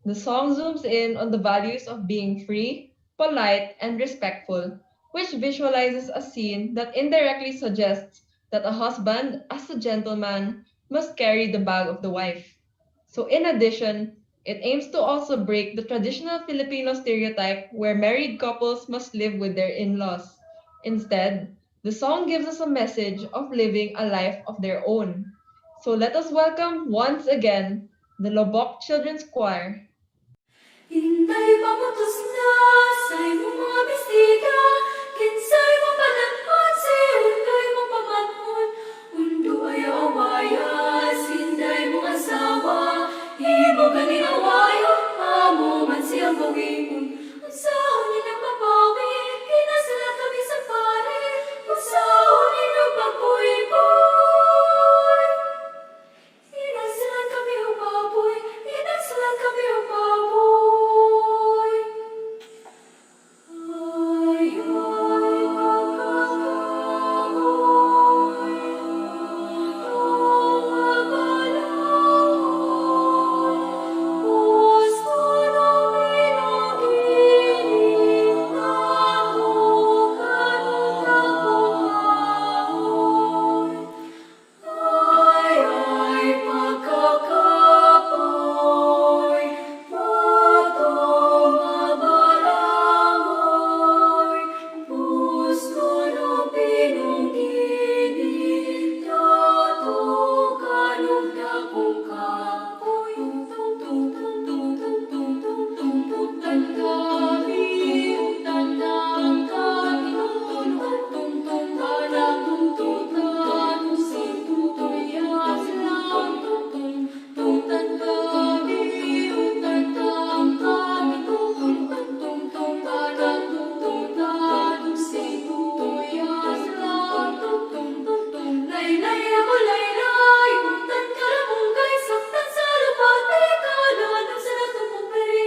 [SPEAKER 12] The song zooms in on the values of being free, polite, and respectful, which visualizes a scene that indirectly suggests that a husband, as a gentleman, must carry the bag of the wife. So in addition, it aims to also break the traditional Filipino stereotype where married couples must live with their in-laws. Instead, the song gives us a message of living a life of their own. So let us welcome once again the Lobok Children's Choir.
[SPEAKER 14] Inday pamutos na sa imong mga bestida, kinsay mapalanhon sa undoy mo pamanon. Undo ay awayas, inday mong asawa, imo ganing awayo, amo man siyang gawin. Unsahon nilang mapawi, kinasalan kami sa pare, unsahon nilang pagbuhay-buhay. Inagsalan kami o baboy, inagsalan kami o baboy. Ay, ay, kakaboy, itong abalaw, gusto namin ang giling nato, kanong nakuhaon. Ay, ay, pagkakapoy, potong abalangoy, gusto no pinunggini, dato kanong dakong kapoy. Tung tung tung tung tung tung tung tung putan kami, putan ng kami, tung tung tung tung anak, tung tung tung tung tung yas lang, tung tung putan kami, putan ng kami, tung tung tung tung anak, tung tung tung yas lang, tung tung laylay ako laylay, putan ka lamang kay saktan sa lupati ka, lalong sa natupong peri.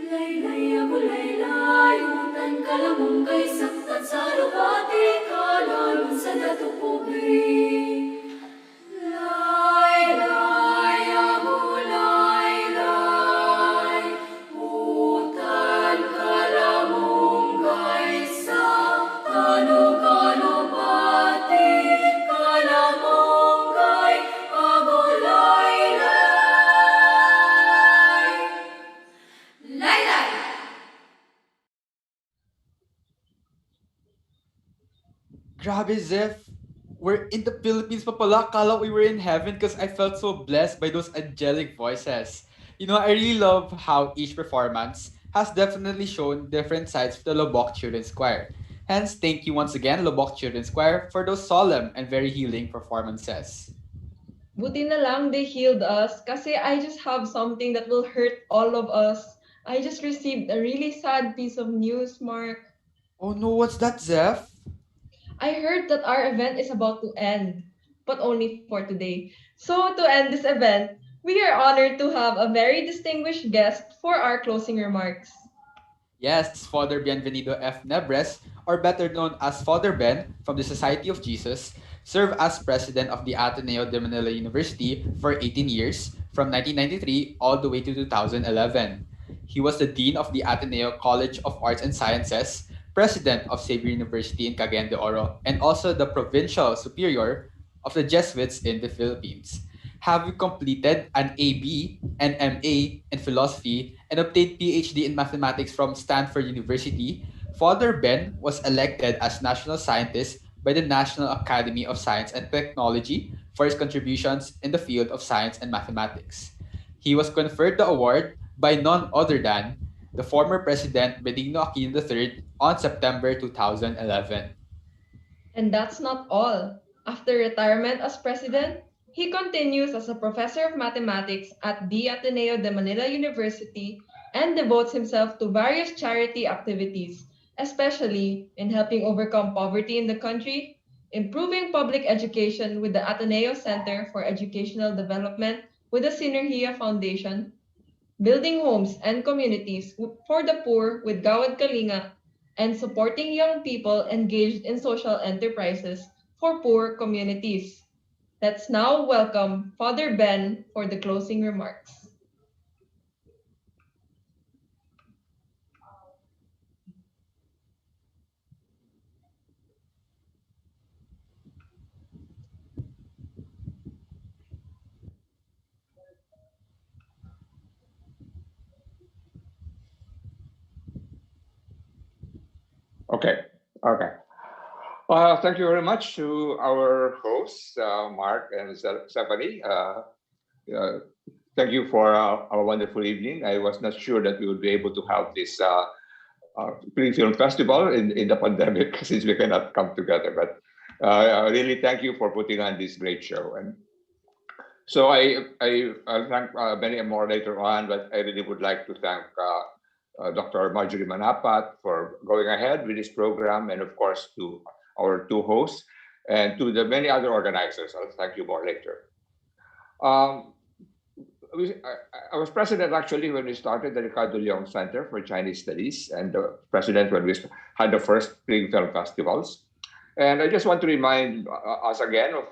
[SPEAKER 14] Laylay ako laylay, putan ka lamang kay saktan sa lupati ka, lalong sa natupong peri. Laylay ako laylay, putan ka lamang kay saktan o kalupati ka lamang kay ako laylay. Laylay!
[SPEAKER 8] Grabe, Zeph. We're in the Philippines pa pala. Kala we were in heaven because I felt so blessed by those angelic voices. You know, I really love how each performance has definitely shown different sides of the Lubbock Children's Choir. Hence, thank you once again, Lubbock Children's Choir, for those solemn and very healing performances.
[SPEAKER 12] Buti na lang they healed us kasi I just have something that will hurt all of us. I just received a really sad piece of news, Mark.
[SPEAKER 8] Oh no, what's that, Zeph?
[SPEAKER 12] I heard that our event is about to end, but only for today. So to end this event, we are honored to have a very distinguished guest for our closing remarks.
[SPEAKER 8] Yes, Father Bienvenido F. Nebres, or better known as Father Ben from the Society of Jesus, served as president of the Ateneo de Manila University for 18 years, from 1993 all the way to 2011. He was the dean of the Ateneo College of Arts and Sciences president of Xavier University in Cagayan de Oro, and also the provincial superior of the Jesuits in the Philippines. Having completed an AB and MA in philosophy and obtained PhD in mathematics from Stanford University, Father Ben was elected as national scientist by the National Academy of Science and Technology for his contributions in the field of science and mathematics. He was conferred the award by none other than the former President Benigno Aquino III on September 2011.
[SPEAKER 12] And that's not all. After retirement as president, he continues as a professor of mathematics at the Ateneo de Manila University and devotes himself to various charity activities, especially in helping overcome poverty in the country, improving public education with the Ateneo Center for Educational Development with the Sinergia Foundation, building homes and communities for the poor with Gawad Kalinga, and supporting young people engaged in social enterprises for poor communities. Let's now welcome Father Ben for the closing remarks.
[SPEAKER 13] Okay. Okay. Thank you very much to our hosts, Mark and Stephanie. Thank you for our wonderful evening. I was not sure that we would be able to have this film festival in the pandemic since we cannot come together. But I really thank you for putting on this great show. And so I'll thank Benny more later on, but I really would like to thank Dr. Marjorie Manapat for going ahead with this program, and of course to our two hosts and to the many other organizers. I'll thank you more later. Um, I was president actually when we started the Ricardo Leong Center for Chinese Studies, and the president when we had the first spring film festivals. And I just want to remind us again of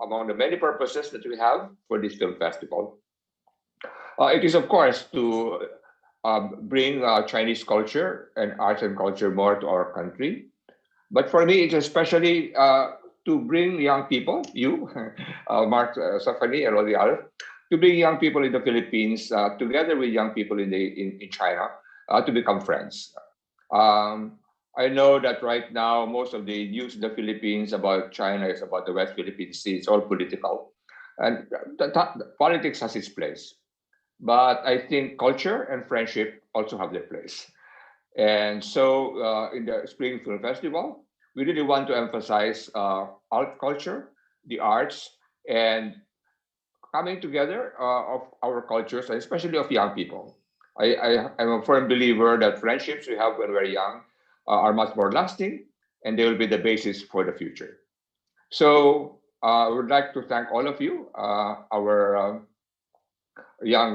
[SPEAKER 13] among the many purposes that we have for this film festival. It is, of course, to bring Chinese culture and arts and culture more to our country. But for me, it's especially to bring young people, you, Mark, Stephanie, and all the others, to bring young people in the Philippines together with young people in China to become friends. I know that right now most of the news in the Philippines about China is about the West Philippine Sea. It's all political, and politics has its place. But I think culture and friendship also have their place. And so in the Spring Film Festival, we really want to emphasize art culture, the arts, and coming together of our cultures, and especially of young people. I'm a firm believer that friendships we have when we're young are much more lasting, and they will be the basis for the future. So I would like to thank all of you, our young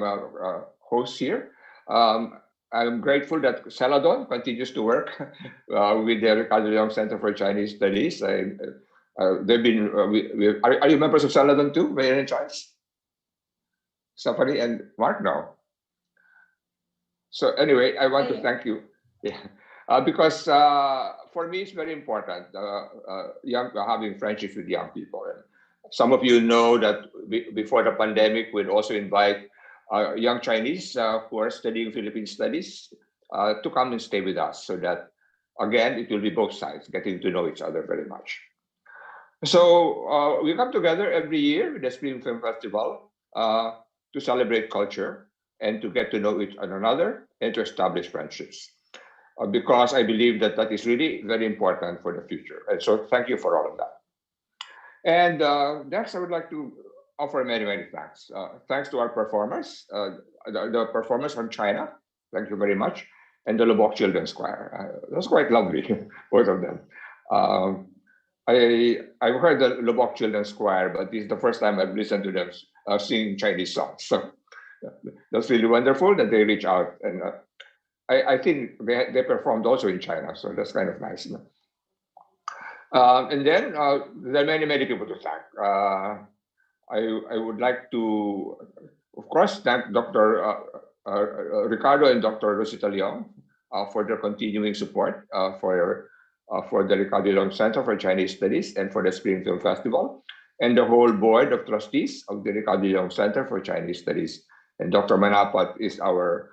[SPEAKER 13] hosts here. I'm grateful that Celadon continues to work with the Ricardo Leong Center for Chinese Studies. They've been. Are you members of Celadon too, by any chance? Stephanie and Mark, no. So anyway, I want to thank you. Yeah. Because for me, it's very important having friendships with young people. And some of you know that before the pandemic, we'd also invite young Chinese who are studying Philippine studies to come and stay with us, so that, again, it will be both sides, getting to know each other very much. So we come together every year with the Spring Film Festival to celebrate culture and to get to know each another and to establish friendships. Because I believe that that is really very important for the future. And so thank you for all of that. And next, I would like to offer many, many thanks. Thanks to our performers, the performers from China. Thank you very much. And the Lubbock Children's Choir. That was quite lovely, both of them. I've heard the Lubbock Children's Choir, but this is the first time I've listened to them sing Chinese songs. So that's really wonderful that they reach out. And I think they performed also in China, so that's kind of nice. And then there are many, many people to thank. I would like to, of course, thank Dr. Ricardo and Dr. Rosita Leong for their continuing support for the Ricardo Long Center for Chinese Studies and for the Spring Film Festival, and the whole board of trustees of the Ricardo Long Center for Chinese Studies. And Dr. Manapat is our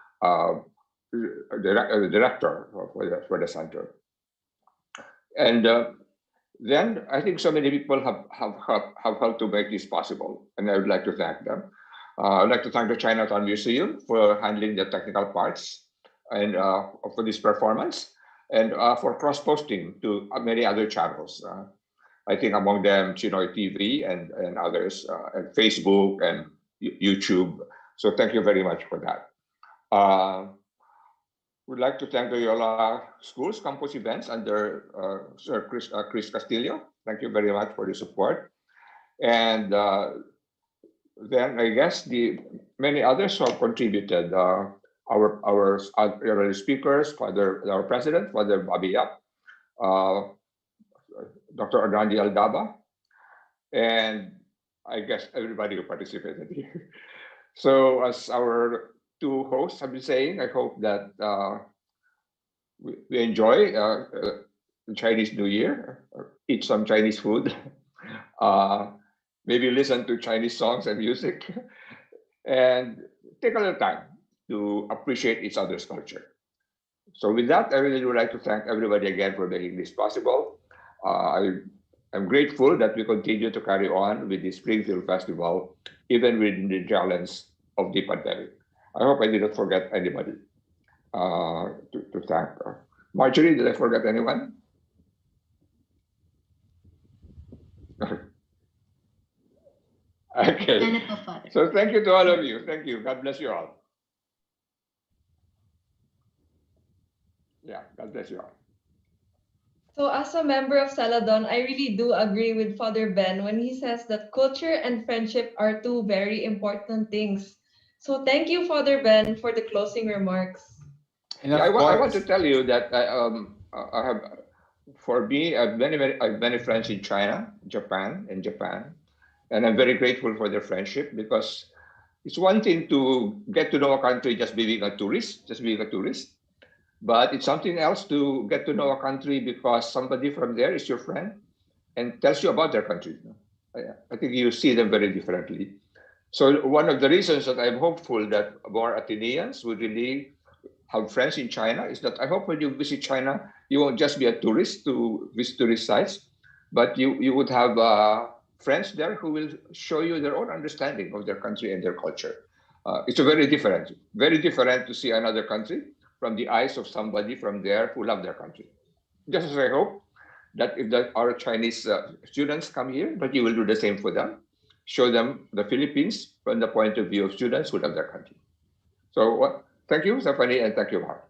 [SPEAKER 13] director for the center. And then I think so many people have helped to make this possible, and I would like to thank them. I'd like to thank the Chinatown Museum for handling the technical parts and for this performance, and for cross-posting to many other channels. I think among them Chinoy TV and others, and Facebook and YouTube. So thank you very much for that. We'd like to thank the Yola Schools campus events under Sir Chris Castillo. Thank you very much for the support. And then I guess the many others who have contributed. Our speakers, our president, Father Bobby Yap, Dr. Arnandi Aldaba, and I guess everybody who participated here. So as our two hosts have been saying, I hope that we enjoy the Chinese New Year, eat some Chinese food, maybe listen to Chinese songs and music, and take a little time to appreciate each other's culture. So with that, I really would like to thank everybody again for making this possible. I'm grateful that we continue to carry on with the Springfield Festival, even with the challenge of the pandemic. I hope I did not forget anybody to thank. Marjorie, did I forget anyone? Okay. So thank you to all of you. Thank you. God bless you all. Yeah, God bless you all.
[SPEAKER 12] So as a member of Celadon, I really do agree with Father Ben when he says that culture and friendship are two very important things. So thank you, Father Ben, for the closing remarks.
[SPEAKER 13] And I want to tell you that I have, for me, I've many friends in China, Japan, and I'm very grateful for their friendship, because it's one thing to get to know a country just being a tourist, but it's something else to get to know a country because somebody from there is your friend and tells you about their country. I think you see them very differently. So one of the reasons that I'm hopeful that more Athenians would really have friends in China is that I hope when you visit China, you won't just be a tourist to visit tourist sites, but you would have friends there who will show you their own understanding of their country and their culture. It's a very different to see another country from the eyes of somebody from there who love their country. Just as I hope that if our Chinese students come here, that you will do the same for them. Show them the Philippines from the point of view of students who love their country. So thank you, Stephanie, and thank you, Mark.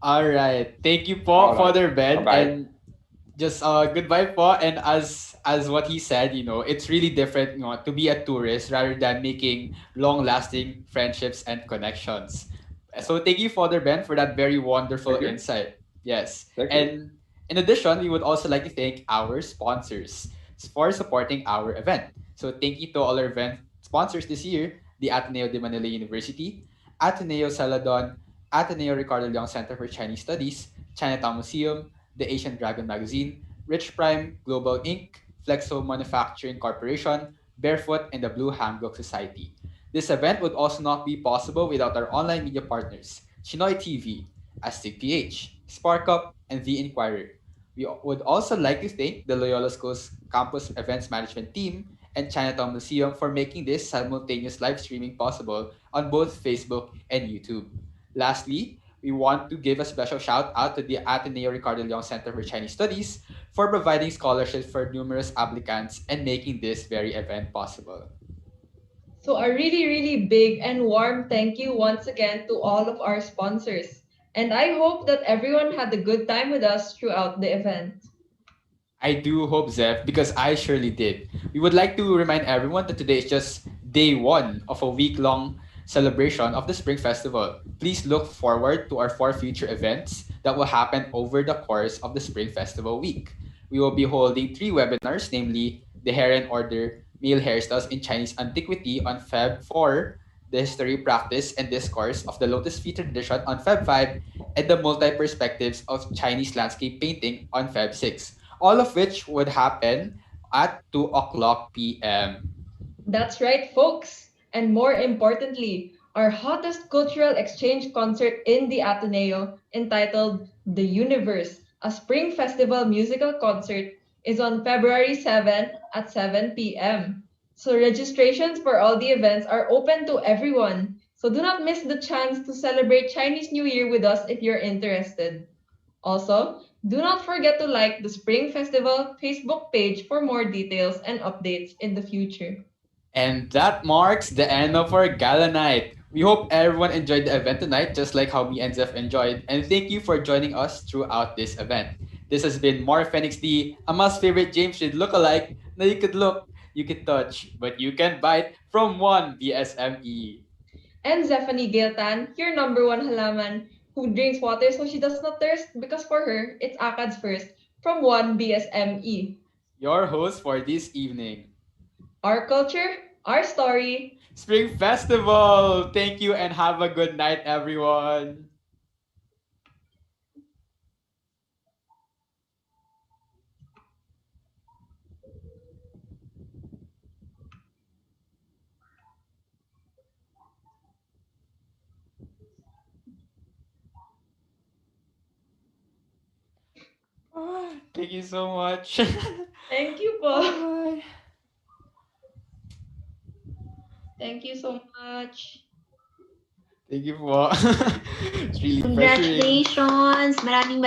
[SPEAKER 8] All right. Thank you po, Father Ben.
[SPEAKER 13] Bye-bye.
[SPEAKER 8] And just goodbye po. And as what he said, it's really different, to be a tourist rather than making long-lasting friendships and connections. So thank you, Father Ben, for that very wonderful insight. Yes.
[SPEAKER 13] Thank you.
[SPEAKER 8] And in addition, we would also like to thank our sponsors for supporting our event. So thank you to all our event sponsors this year: the Ateneo de Manila University, Ateneo Celadon, Ateneo Ricardo Leong Center for Chinese Studies, Chinatown Museum, the Asian Dragon Magazine, Rich Prime, Global Inc., Flexo Manufacturing Corporation, Barefoot, and the Blue Handbook Society. This event would also not be possible without our online media partners, Chinoy TV, Astig PH, SparkUp, and The Inquirer. We would also like to thank the Loyola Schools Campus Events Management Team and Chinatown Museum for making this simultaneous live streaming possible on both Facebook and YouTube. Lastly, we want to give a special shout out to the Ateneo Ricardo Leong Center for Chinese Studies for providing scholarships for numerous applicants and making this very event possible.
[SPEAKER 12] So a really, really big and warm thank you once again to all of our sponsors. And I hope that everyone had a good time with us throughout the event.
[SPEAKER 8] I do hope, Zeph, because I surely did. We would like to remind everyone that today is just day one of a week-long celebration of the Spring Festival. Please look forward to our four future events that will happen over the course of the Spring Festival week. We will be holding three webinars, namely the Hair and Order Male Hairstyles in Chinese Antiquity on Feb 4, the history, practice, and discourse of the Lotus Feet tradition on Feb 5, and the multi perspectives of Chinese landscape painting on Feb 6, all of which would happen at 2 o'clock p.m.
[SPEAKER 12] That's right, folks. And more importantly, our hottest cultural exchange concert in the Ateneo, entitled The Universe, a spring festival musical concert, is on February 7 at 7 p.m. So registrations for all the events are open to everyone. So do not miss the chance to celebrate Chinese New Year with us if you're interested. Also, do not forget to like the Spring Festival Facebook page for more details and updates in the future.
[SPEAKER 8] And that marks the end of our gala night. We hope everyone enjoyed the event tonight, just like how me and Zeph enjoyed. And thank you for joining us throughout this event. This has been Mar Phoenix D, Ama's favorite James Reid look-alike. Now you could look, you could touch, but you can bite from one BSME.
[SPEAKER 12] And Zephanie Giltan, your number one halaman, who drinks water so she does not thirst because for her, it's ACADS first, from 1 BSME.
[SPEAKER 8] Your host for this evening.
[SPEAKER 12] Our culture, our story.
[SPEAKER 8] Spring Festival! Thank you and have a good night, everyone. Thank you so much.
[SPEAKER 12] Thank you po.
[SPEAKER 8] Bye.
[SPEAKER 12] Thank you so much.
[SPEAKER 8] Thank you po. It's really pressuring.
[SPEAKER 15] Congratulations! Maraming